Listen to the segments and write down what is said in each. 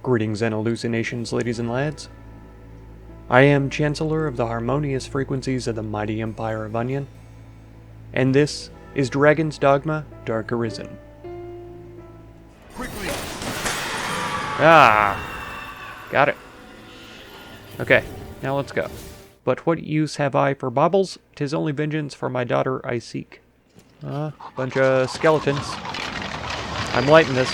Greetings and hallucinations, ladies and lads. I am Chancellor of the harmonious frequencies of the mighty Empire of Onion, and this is Dragon's Dogma, Dark Arisen. Quickly. Got it. Okay, now let's go. But what use have I for baubles? 'Tis only vengeance for my daughter I seek. Bunch of skeletons. I'm lighting this.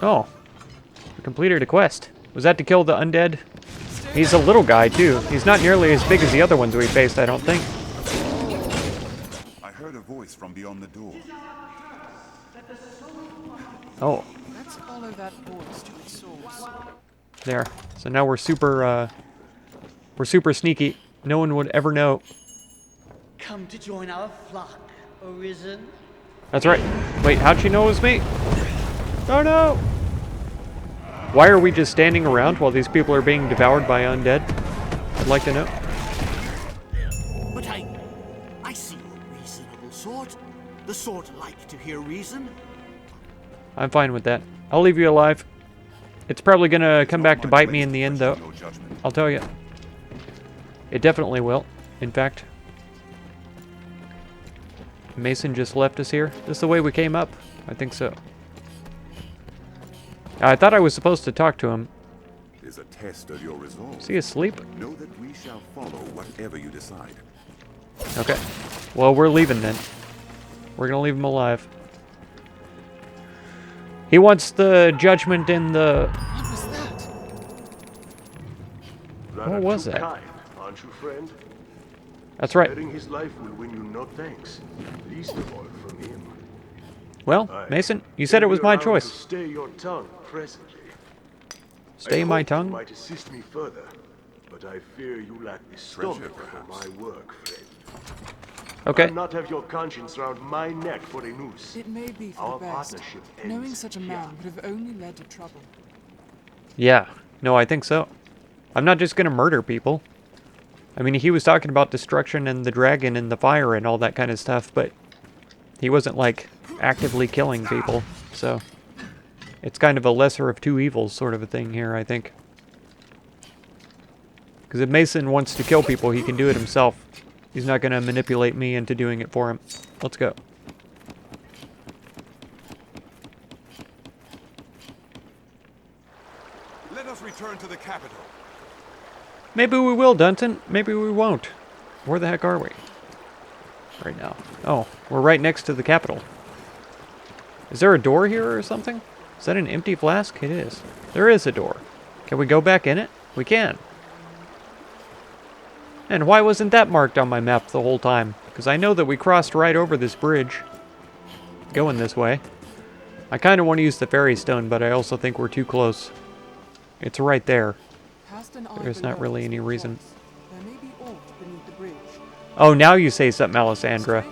Oh, we completed a quest. Was that to kill the undead? He's a little guy, too. He's not nearly as big as the other ones we faced, I don't think. I heard a voice from beyond the door. Oh. Let's follow that voice to its source. There. So now we're super sneaky. No one would ever know. Come to join our flock, Arisen. That's right. Wait, how'd she know it was me? Oh no! Why are we just standing around while these people are being devoured by undead? I'd like to know. But I see a reasonable sort. The sort like to hear reason. I'm fine with that. I'll leave you alive. It's probably gonna come back to bite me in the end, though. I'll tell you. It definitely will, in fact. Mason just left us here. This is the way we came up? I think so. I thought I was supposed to talk to him. Is a test of your resolve. Is he asleep? Know that we shall follow whatever you decide. Okay. Well, we're leaving then. We're gonna leave him alive. He wants the judgment in the... What was that? What was that? Kind, aren't you, friend? That's right. Sparing his life will win you no thanks, least of all from him. Well, Mason, you said it was my choice. Stay your tongue presently. Stay my I hope tongue? you might assist me further, but I fear you lack the stomach for my work, friend. Okay. I'll not have your conscience round my neck for a noose. It may be for Our the best. partnership Knowing ends such a here. man would have only led to trouble. Yeah. No, I think so. I'm not just gonna murder people. I mean, he was talking about destruction and the dragon and the fire and all that kind of stuff, but he wasn't, like, actively killing people, so... It's kind of a lesser of two evils sort of a thing here, I think. Because if Mason wants to kill people, he can do it himself. He's not going to manipulate me into doing it for him. Let's go. Let us return to the capital. Maybe we will, Dunton. Maybe we won't. Where the heck are we? Right now. Oh, we're right next to the capital. Is there a door here or something? Is that an empty flask? It is. There is a door. Can we go back in it? We can. And why wasn't that marked on my map the whole time? Because I know that we crossed right over this bridge. Going this way. I kind of want to use the fairy stone, but I also think we're too close. It's right there. There's not really any reason. There may be aught beneath the bridge. Oh, now you say something, Alyssandra.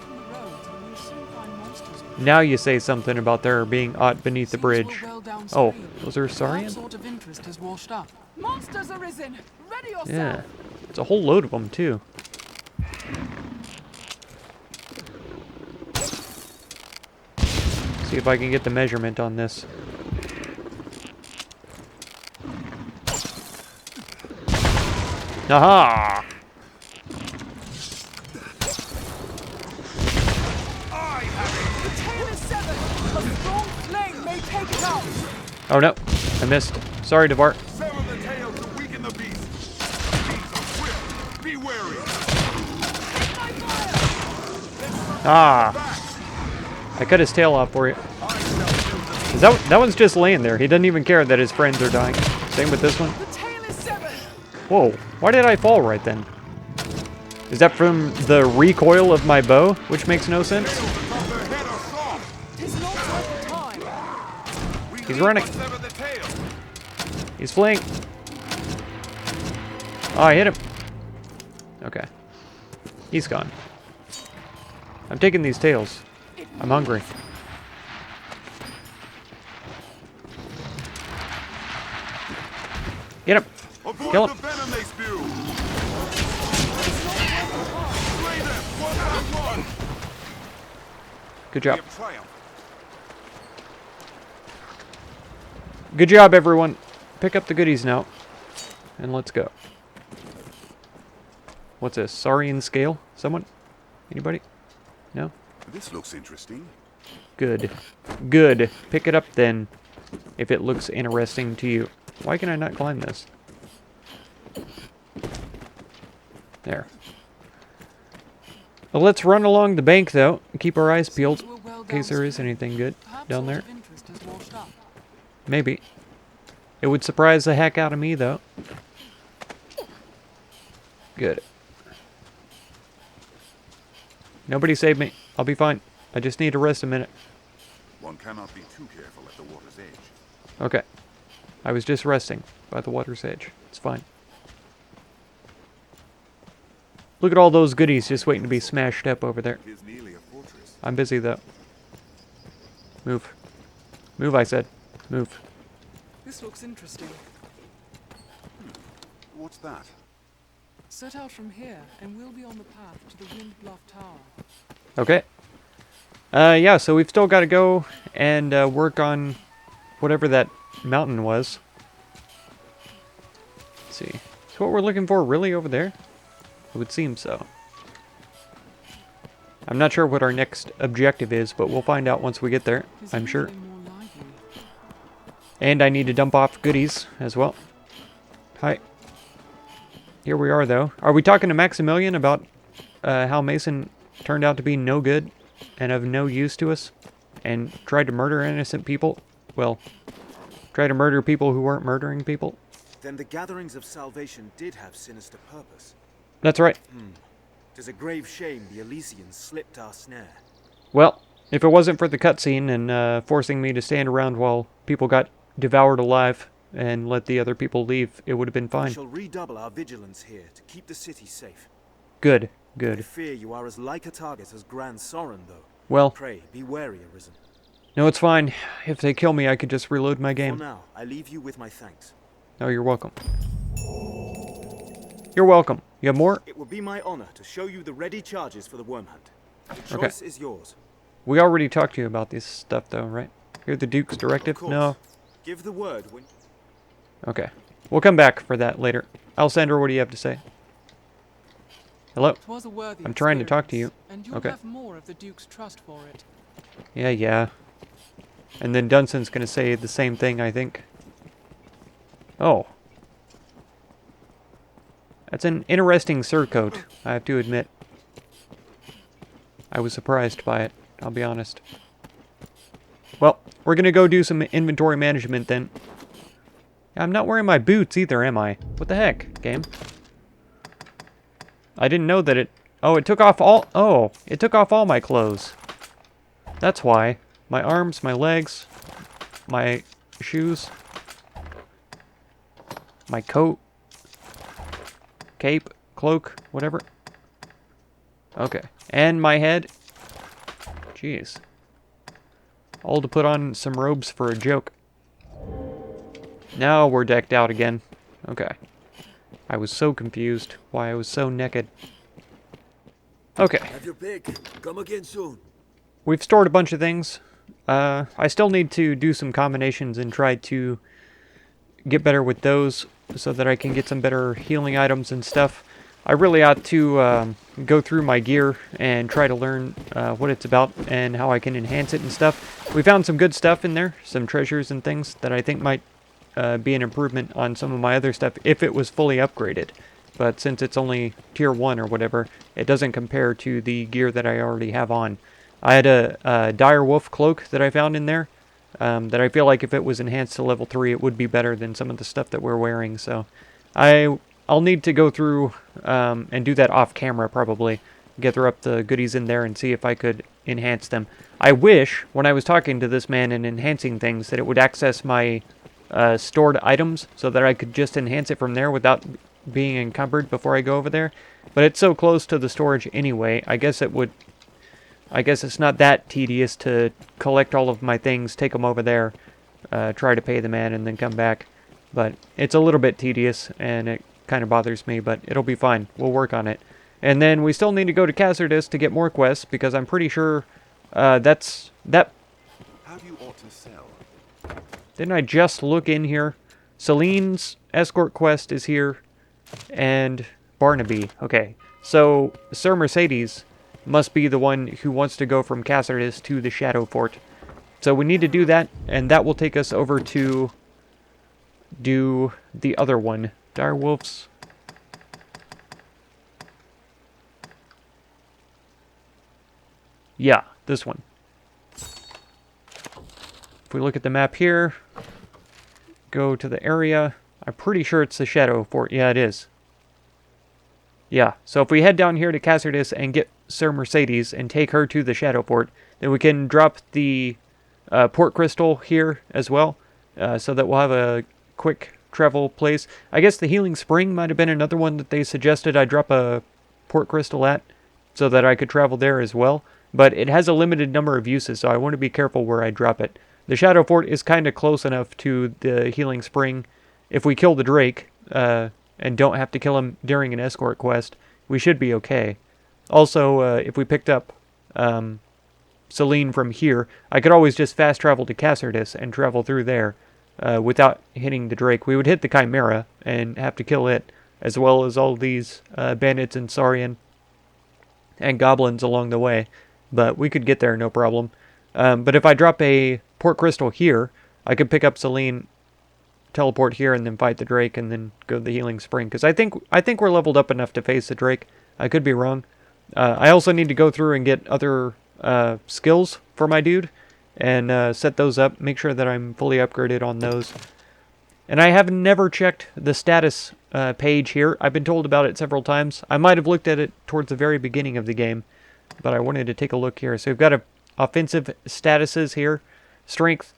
Now you say something about there being aught beneath the bridge. Oh, those are Saurian? Sort of interest has washed up. Monsters arisen! Ready yourself! Yeah. It's a whole load of them, too. See if I can get the measurement on this. Aha! The tail is severed! A strong flame may take it out! Oh no, I missed. Sorry, Devar. Sever the tail to weaken the beast. Beasts are swift. Be wary. I cut his tail off for you. That one's just laying there. He doesn't even care that his friends are dying. Same with this one. The tail is severed! Whoa, why did I fall right then? Is that from the recoil of my bow, which makes no sense? Tis not worth the time! He's running. He's fleeing. Oh, I hit him. Okay. He's gone. I'm taking these tails. I'm hungry. Get him. Kill him. Good job. Good job, everyone. Pick up the goodies now. And let's go. What's this? Saurian scale? Someone? Anybody? No? This looks interesting. Good. Good. Pick it up then, if it looks interesting to you. Why can I not climb this? There. Well, let's run along the bank, though. Keep our eyes peeled, in case there is anything good down there. Maybe. It would surprise the heck out of me, though. Good. Nobody save me. I'll be fine. I just need to rest a minute. One cannot be too careful at the water's edge. Okay. I was just resting by the water's edge. It's fine. Look at all those goodies just waiting to be smashed up over there. It is nearly a fortress. I'm busy, though. Move. Move, I said. Move. This looks interesting. What's that? Set out from here, and we'll be on the path to the Wind Bluff Tower. Okay. Yeah, so we've still got to go and work on whatever that mountain was. Let's see. Is what we're looking for really over there? It would seem so. I'm not sure what our next objective is, but we'll find out once we get there, I'm sure. And I need to dump off goodies as well. Hi. Here we are, though. Are we talking to Maximilian about how Mason turned out to be no good and of no use to us? And tried to murder innocent people? Well, tried to murder people who weren't murdering people? Then the gatherings of salvation did have sinister purpose. That's right. Tis a grave shame the Elysians slipped our snare. Well, if it wasn't for the cutscene and forcing me to stand around while people got devoured alive and let the other people leave, it would have been We fine. shall redouble our vigilance here to keep the city safe. Good, I good. fear you are as like a target as Grand Soren, though. Well, Pray, be wary, Arisen. no, it's fine. If they kill me, I could just reload my For game. now, I leave you with my thanks. Oh, you're welcome. You're welcome. You have more? It will be my honor to show you the ready charges for the worm hunt. The Okay. choice is yours. We already talked to you about this stuff, though, right? Hear the Duke's directive? Of course. No? Give the word when... Okay. We'll come back for that later. Alyssandra, what do you have to say? Hello? 'Twas a worthy I'm trying to talk to you. experience, and you'll Okay. have more of the Duke's trust for it. Yeah, yeah. And then Dunson's gonna say the same thing, I think. Oh. That's an interesting surcoat, I have to admit. I was surprised by it, I'll be honest. Well, we're gonna go do some inventory management then. I'm not wearing my boots either, am I? What the heck, game? I didn't know that it... Oh, it took off all... Oh, it took off all my clothes. That's why. My arms, my legs, my shoes, my coat, cape, cloak, whatever. Okay. And my head. Jeez. All to put on some robes for a joke. Now we're decked out again. Okay. I was so confused why I was so naked. Okay. Have your pick. Come again soon. We've stored a bunch of things. I still need to do some combinations and try to get better with those so that I can get some better healing items and stuff. I really ought to go through my gear and try to learn what it's about and how I can enhance it and stuff. We found some good stuff in there, some treasures and things that I think might be an improvement on some of my other stuff if it was fully upgraded. But since it's only tier 1 or whatever, it doesn't compare to the gear that I already have on. I had a dire wolf cloak that I found in there that I feel like if it was enhanced to level 3 it would be better than some of the stuff that we're wearing. So I'll need to go through and do that off camera probably. Gather up the goodies in there and see if I could enhance them. I wish, when I was talking to this man and enhancing things, that it would access my stored items so that I could just enhance it from there without being encumbered before I go over there. But it's so close to the storage anyway, I guess it's not that tedious to collect all of my things, take them over there, try to pay the man, and then come back. But it's a little bit tedious, and it kind of bothers me, but it'll be fine. We'll work on it. And then we still need to go to Casardus to get more quests, because I'm pretty sure that have you ought to sell? Didn't I just look in here? Celine's escort quest is here. And Barnaby. Okay. So, Sir Mercedes must be the one who wants to go from Cassardus to the Shadow Fort. So we need to do that, and that will take us over to do the other one. Direwolves. Yeah, this one. If we look at the map here, go to the area. I'm pretty sure it's the Shadow Fort. Yeah, it is. Yeah, so if we head down here to Cassardus and get Sir Mercedes and take her to the Shadow Fort, then we can drop the port crystal here as well, so that we'll have a quick travel place. I guess the Healing Spring might have been another one that they suggested I drop a port crystal at, so that I could travel there as well. But it has a limited number of uses, so I want to be careful where I drop it. The Shadow Fort is kind of close enough to the Healing Spring. If we kill the Drake, and don't have to kill him during an escort quest, we should be okay. Also, if we picked up Celine from here, I could always just fast travel to Cassardus and travel through there without hitting the Drake. We would hit the Chimera and have to kill it, as well as all these bandits and Saurian and goblins along the way. But we could get there no problem. But if I drop a port crystal here, I could pick up Celine, teleport here, and then fight the Drake, and then go to the Healing Spring. Because I think we're leveled up enough to face the Drake. I could be wrong. I also need to go through and get other skills for my dude, and set those up. Make sure that I'm fully upgraded on those. And I have never checked the status page here. I've been told about it several times. I might have looked at it towards the very beginning of the game, but I wanted to take a look here. So we've got offensive statuses here. Strength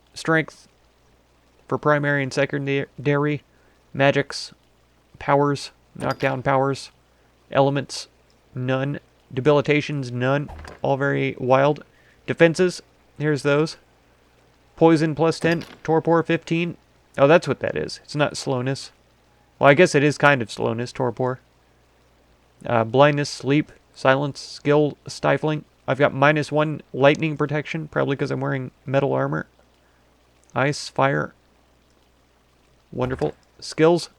for primary and secondary. Magics, powers, knockdown powers. Elements, none. Debilitations, none. All very wild. Defenses, here's those. Poison plus 10. Torpor 15. Oh, that's what that is. It's not slowness. Well, I guess it is kind of slowness, torpor. Blindness, sleep, silence, skill, stifling. I've got -1 lightning protection, probably because I'm wearing metal armor. Ice, fire. Wonderful. Skills.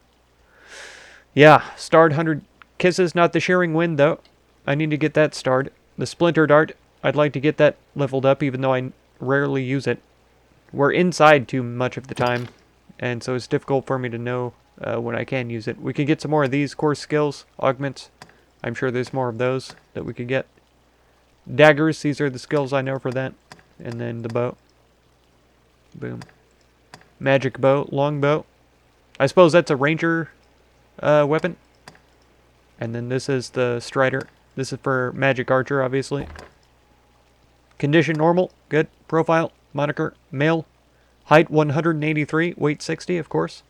Yeah, starred 100 kisses, not the shearing wind, though. I need to get that starred. The splinter dart, I'd like to get that leveled up, even though I rarely use it. We're inside too much of the time, and so it's difficult for me to know when I can use it. We could get some more of these core skills, augments. I'm sure there's more of those that we could get. Daggers, these are the skills I know for that. And then the bow. Boom. Magic bow, longbow. I suppose that's a ranger weapon. And then this is the strider. This is for magic archer, obviously. Condition normal, good. Profile, moniker, male. Height 183, weight 60, of course.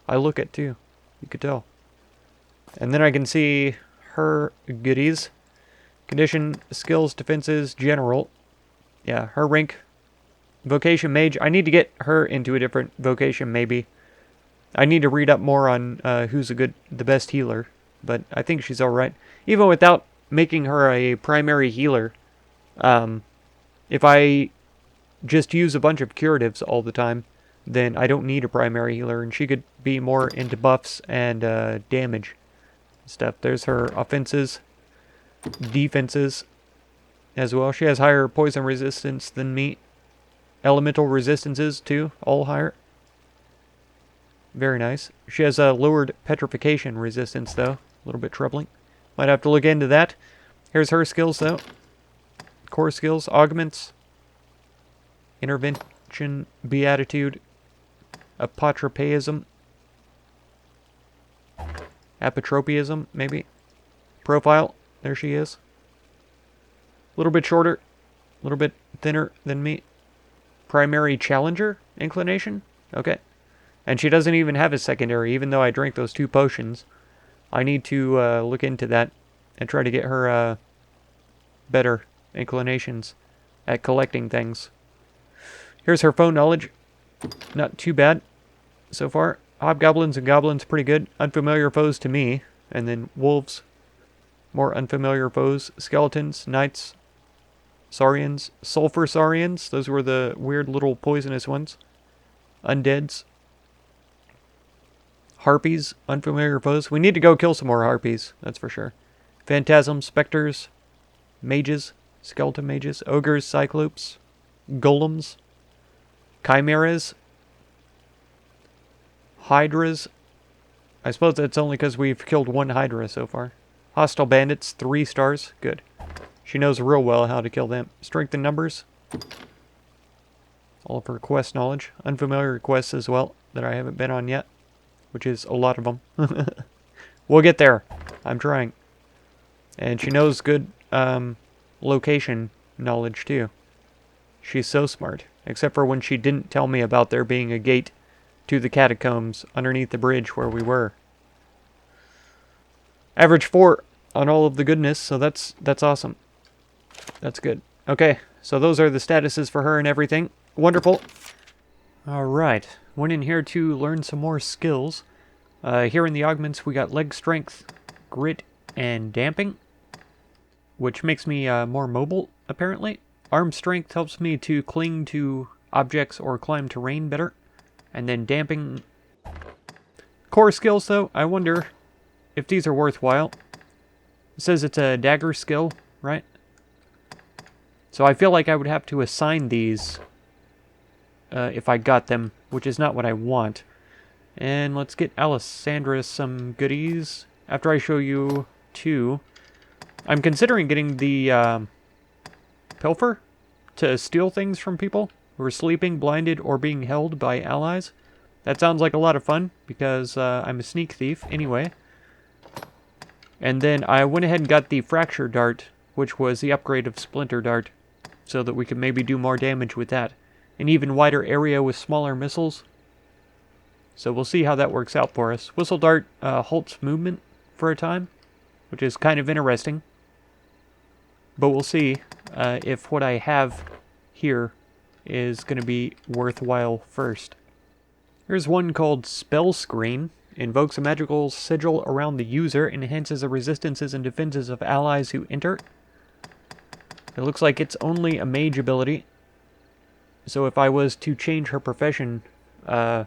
I look at too, you could tell. And then I can see her goodies. Condition, skills, defenses, general. Yeah, her rank. Vocation mage. I need to get her into a different vocation, maybe. I need to read up more on who's the best healer. But I think she's alright. Even without making her a primary healer. If I just use a bunch of curatives all the time, then I don't need a primary healer. And she could be more into buffs and damage stuff. There's her offenses. Defenses as well. She has higher poison resistance than me. Elemental resistances too, all higher. Very nice. She has a lowered petrification resistance though. A little bit troubling. Might have to look into that. Here's her skills though. Core skills, augments, intervention, beatitude, apotropeism, apotropeism maybe. Profile. There she is. A little bit shorter. A little bit thinner than me. Primary challenger inclination. Okay. And she doesn't even have a secondary, even though I drank those 2 potions. I need to look into that and try to get her better inclinations at collecting things. Here's her phone knowledge. Not too bad so far. Hobgoblins and goblins, pretty good. Unfamiliar foes to me. And then wolves. More unfamiliar foes. Skeletons, knights, Saurians. Sulfur Saurians. Those were the weird little poisonous ones. Undeads. Harpies. Unfamiliar foes. We need to go kill some more harpies. That's for sure. Phantasms. Specters. Mages. Skeleton mages. Ogres. Cyclopes. Golems. Chimeras. Hydras. I suppose that's only because we've killed one Hydra so far. Hostile bandits, 3 stars. Good. She knows real well how to kill them. Strength in numbers. All of her quest knowledge. Unfamiliar quests as well that I haven't been on yet. Which is a lot of them. We'll get there. I'm trying. And she knows good location knowledge too. She's so smart. Except for when she didn't tell me about there being a gate to the catacombs underneath the bridge where we were. Average 4 on all of the goodness, so that's awesome. That's good. Okay, so those are the statuses for her and everything. Wonderful. Alright, went in here to learn some more skills. Here in the augments we got leg strength, grit, and damping, which makes me more mobile, apparently. Arm strength helps me to cling to objects or climb terrain better. And then damping. Core skills, though, I wonder if these are worthwhile. It says it's a dagger skill, right? So I feel like I would have to assign these if I got them, which is not what I want. And let's get Alyssandra some goodies after I show you 2. I'm considering getting the Pilfer to steal things from people who are sleeping, blinded, or being held by allies. That sounds like a lot of fun, because I'm a sneak thief anyway. And then I went ahead and got the Fracture Dart, which was the upgrade of Splinter Dart, so that we could maybe do more damage with that. An even wider area with smaller missiles. So we'll see how that works out for us. Whistle Dart halts movement for a time, which is kind of interesting. But we'll see if what I have here is going to be worthwhile first. Here's one called Spell Screen. Invokes a magical sigil around the user, enhances the resistances and defenses of allies who enter. It looks like it's only a mage ability. So if I was to change her profession, I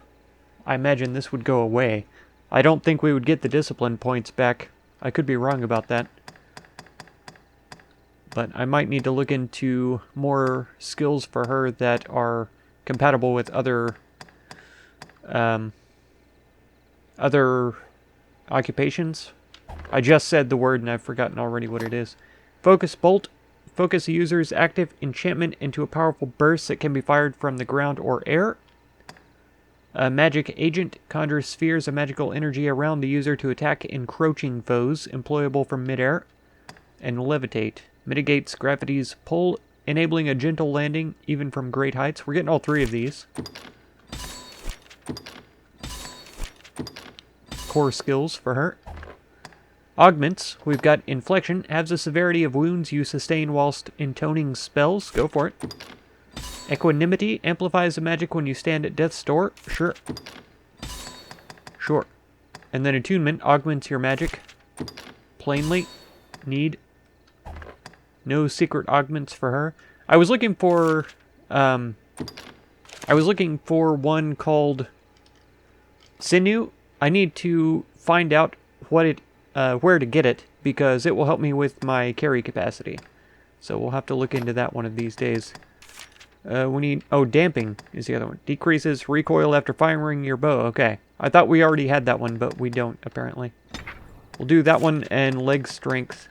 imagine this would go away. I don't think we would get the discipline points back. I could be wrong about that. But I might need to look into more skills for her that are compatible with other occupations. I just said the word and I've forgotten already what it is. Focus Bolt. Focus a user's active enchantment into a powerful burst that can be fired from the ground or air. A Magic Agent conjures spheres of magical energy around the user to attack encroaching foes, employable from midair. And Levitate. Mitigates gravity's pull, enabling a gentle landing even from great heights. We're getting all 3 of these. Core skills for her. Augments. We've got Inflection. Halves the severity of wounds you sustain whilst intoning spells. Go for it. Equanimity. Amplifies the magic when you stand at death's door. Sure. Sure. And then Attunement. Augments your magic. Plainly. Need. No secret augments for her. I was looking for one called Sinew. I need to find out what it where to get it, because it will help me with my carry capacity. So we'll have to look into that one of these days. We need... Oh, Damping is the other one. Decreases recoil after firing your bow. Okay. I thought we already had that one, but we don't, apparently. We'll do that one and Leg Strength.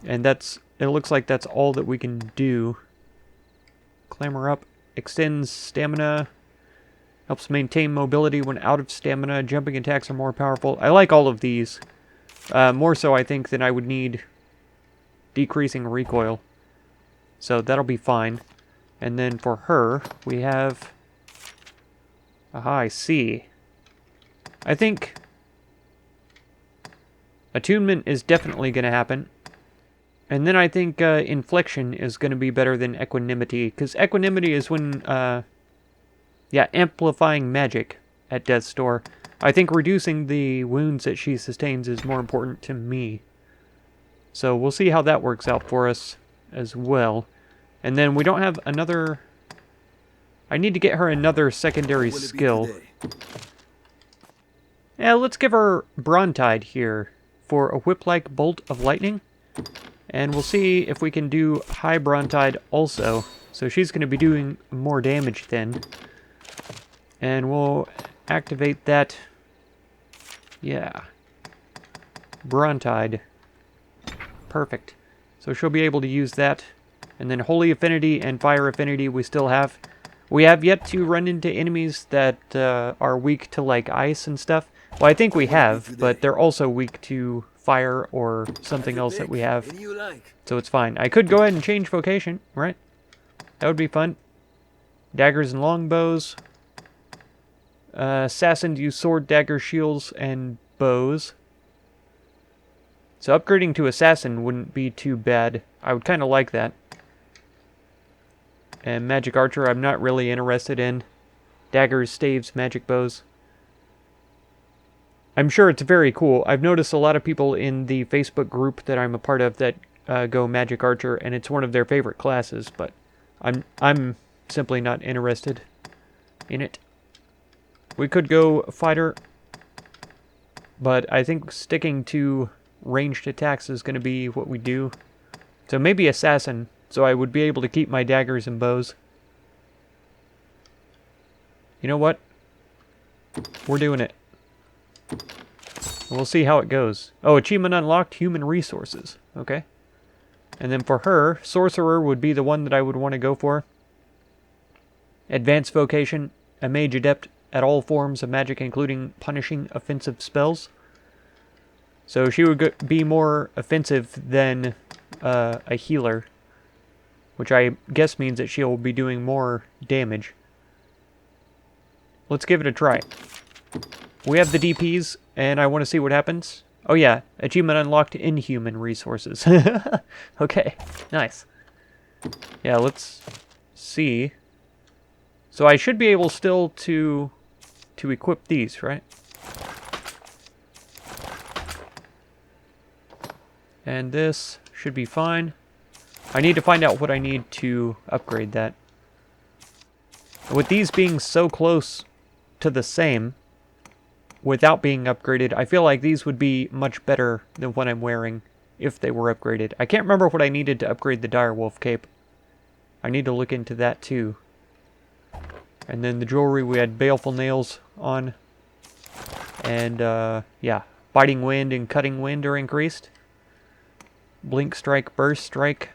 And that's... It looks like that's all that we can do. Clamber up. Extends stamina. Helps maintain mobility when out of stamina. Jumping attacks are more powerful. I like all of these. More so, I think, than I would need decreasing recoil. So that'll be fine. And then for her, we have... Aha, I see. I think... Attunement is definitely going to happen. And then I think Inflection is going to be better than Equanimity. Because Equanimity is when... yeah, amplifying magic at death's door. I think reducing the wounds that she sustains is more important to me. So we'll see how that works out for us as well. And then we don't have another... I need to get her another secondary skill. Yeah, let's give her Brontide here for a whip-like bolt of lightning. And we'll see if we can do high Brontide also. So she's going to be doing more damage then. And we'll activate that. Yeah. Brontide. Perfect. So she'll be able to use that. And then Holy Affinity and Fire Affinity we still have. We have yet to run into enemies that are weak to, like, ice and stuff. Well, I think we have, but they're also weak to fire or something else that we have. So it's fine. I could go ahead and change vocation, right? That would be fun. Daggers and longbows. Assassins use sword, dagger, shields, and bows. So upgrading to assassin wouldn't be too bad. I would kind of like that. And magic archer I'm not really interested in. Daggers, staves, magic bows. I'm sure it's very cool. I've noticed a lot of people in the Facebook group that I'm a part of that go magic archer, and it's one of their favorite classes, but I'm simply not interested in it. We could go fighter, but I think sticking to ranged attacks is going to be what we do. So maybe assassin, so I would be able to keep my daggers and bows. You know what? We're doing it. We'll see how it goes. Oh, achievement unlocked, human resources. Okay. And then for her, Sorcerer would be the one that I would want to go for. Advanced vocation, a mage adept at all forms of magic, including punishing offensive spells. So she would be more offensive than a healer, which I guess means that she'll be doing more damage. Let's give it a try. We have the DPs, and I want to see what happens. Oh yeah, achievement unlocked, inhuman resources. Okay, nice. Yeah, let's see. So I should be able still to equip these, right? And this should be fine. I need to find out what I need to upgrade that. With these being so close to the same, without being upgraded, I feel like these would be much better than what I'm wearing if they were upgraded. I can't remember what I needed to upgrade the direwolf cape. I need to look into that too. And then the jewelry, we had baleful nails on. And, yeah, biting wind and cutting wind are increased. Blink strike, burst strike.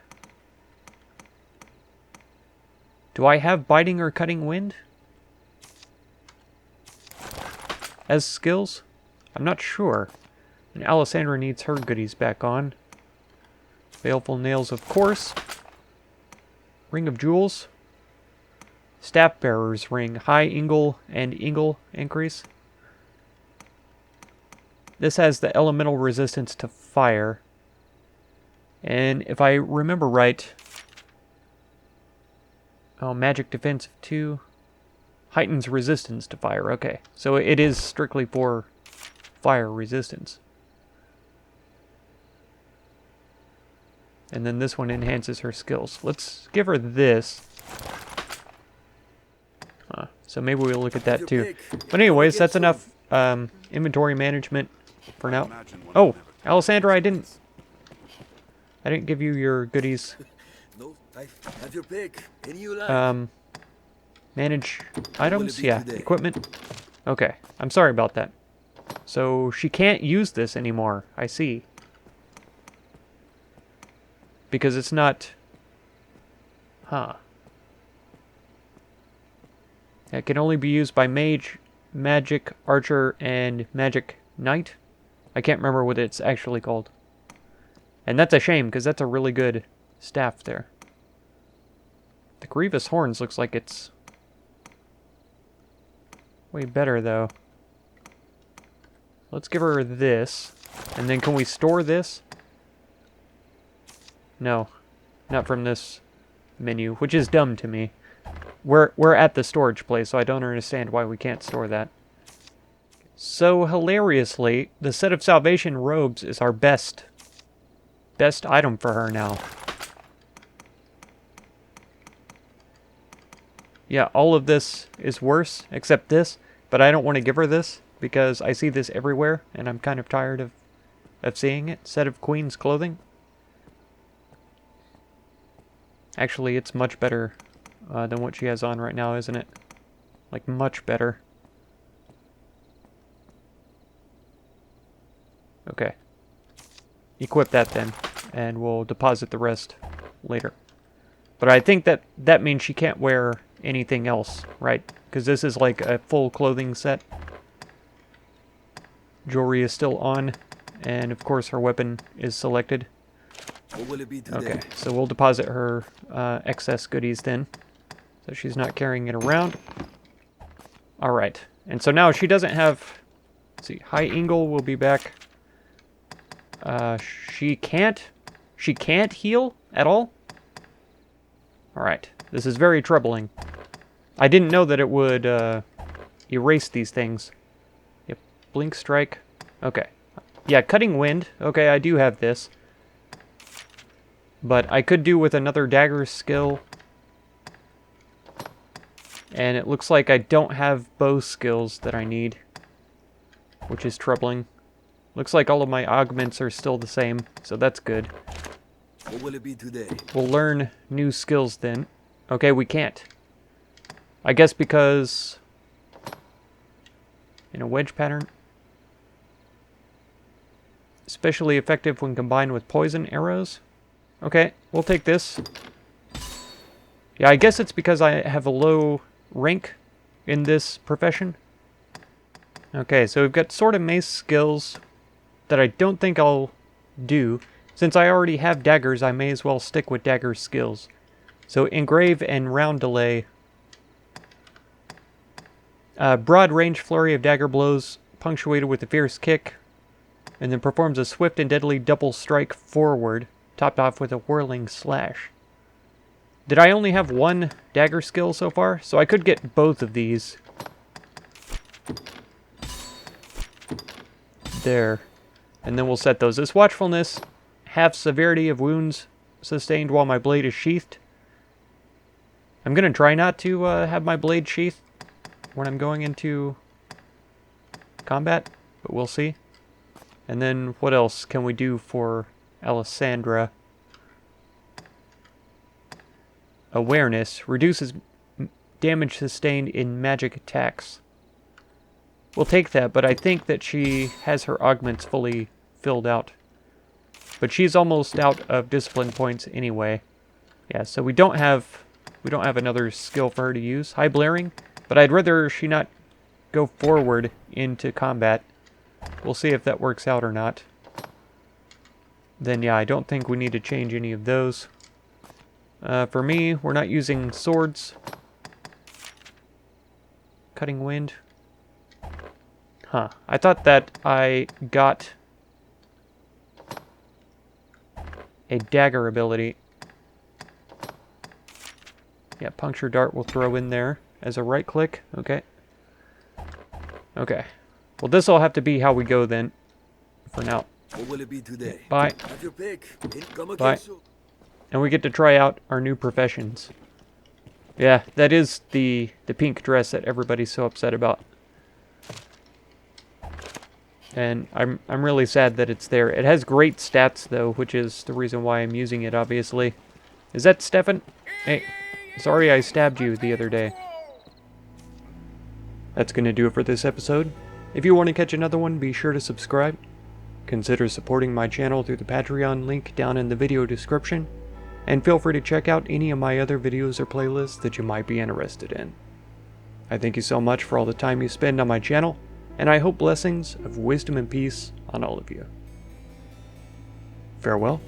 Do I have biting or cutting wind as skills? I'm not sure. And Alyssandra needs her goodies back on. Baleful nails, of course. Ring of jewels. Staff bearer's ring. High Ingle and Ingle increase. This has the elemental resistance to fire. And if I remember right... Oh, magic defense of 2. Heightens resistance to fire. Okay. So it is strictly for fire resistance. And then this one enhances her skills. Let's give her this. So maybe we'll look at that too. But anyways, that's enough inventory management for now. Oh, Alyssandra, I didn't give you your goodies. No, have your pick. Any you like. Manage items? Yeah, equipment. Okay, I'm sorry about that. So she can't use this anymore, I see. Because it's not... Huh. It can only be used by mage, magic, archer, and magic knight. I can't remember what it's actually called. And that's a shame, because that's a really good staff there. The Grievous Horns looks like it's way better, though. Let's give her this. And then can we store this? No. Not from this menu, which is dumb to me. We're at the storage place, so I don't understand why we can't store that. So, hilariously, the Set of Salvation robes is our best item for her now. Yeah, all of this is worse, except this, but I don't want to give her this, because I see this everywhere, and I'm kind of tired of seeing it. Set of Queen's clothing. Actually, it's much better than what she has on right now, isn't it? Like, much better. Okay. Equip that then, and we'll deposit the rest later. But I think that means she can't wear anything else, right? Because this is like a full clothing set. Jewelry is still on, and of course her weapon is selected. What will it be today? Okay, so we'll deposit her excess goodies then, so she's not carrying it around. Alright, and so now she doesn't have... Let's see, High Ingle will be back. She can't heal at all? Alright, this is very troubling. I didn't know that it would erase these things. Yep, Blink Strike. Okay. Yeah, Cutting Wind. Okay, I do have this. But I could do with another dagger skill. And it looks like I don't have bow skills that I need, which is troubling. Looks like all of my augments are still the same, so that's good. What will it be today? We'll learn new skills then. Okay, we can't. I guess because... in a wedge pattern. Especially effective when combined with poison arrows. Okay, we'll take this. Yeah, I guess it's because I have a low rank in this profession. Okay, so we've got sword and mace skills that I don't think I'll do. Since I already have daggers, I may as well stick with dagger skills. So engrave and round delay. Broad range flurry of dagger blows, punctuated with a fierce kick. And then performs a swift and deadly double strike forward, topped off with a whirling slash. Did I only have one dagger skill so far? So I could get both of these. There. And then we'll set those. This watchfulness, half severity of wounds sustained while my blade is sheathed. I'm going to try not to have my blade sheathed when I'm going into combat, but we'll see. And then what else can we do for Alyssandra? Awareness reduces damage sustained in magic attacks. We'll take that, but I think that she has her augments fully filled out. But she's almost out of discipline points anyway. Yeah, so we don't have another skill for her to use. High Blaring, but I'd rather she not go forward into combat. We'll see if that works out or not. Then yeah, I don't think we need to change any of those. For me, we're not using swords. Cutting Wind. Huh. I thought that I got a dagger ability. Yeah, Puncture Dart we'll throw in there as a right click. Okay. Okay. Well, this will have to be how we go then, for now. What will it be today? Bye. Have your pick. Income Bye. again. And we get to try out our new professions. Yeah, that is the pink dress that everybody's so upset about. And I'm really sad that it's there. It has great stats though, which is the reason why I'm using it, obviously. Is that Stefan? Hey, sorry I stabbed you the other day. That's gonna do it for this episode. If you want to catch another one, be sure to subscribe. Consider supporting my channel through the Patreon link down in the video description. And feel free to check out any of my other videos or playlists that you might be interested in. I thank you so much for all the time you spend on my channel, and I hope blessings of wisdom and peace on all of you. Farewell.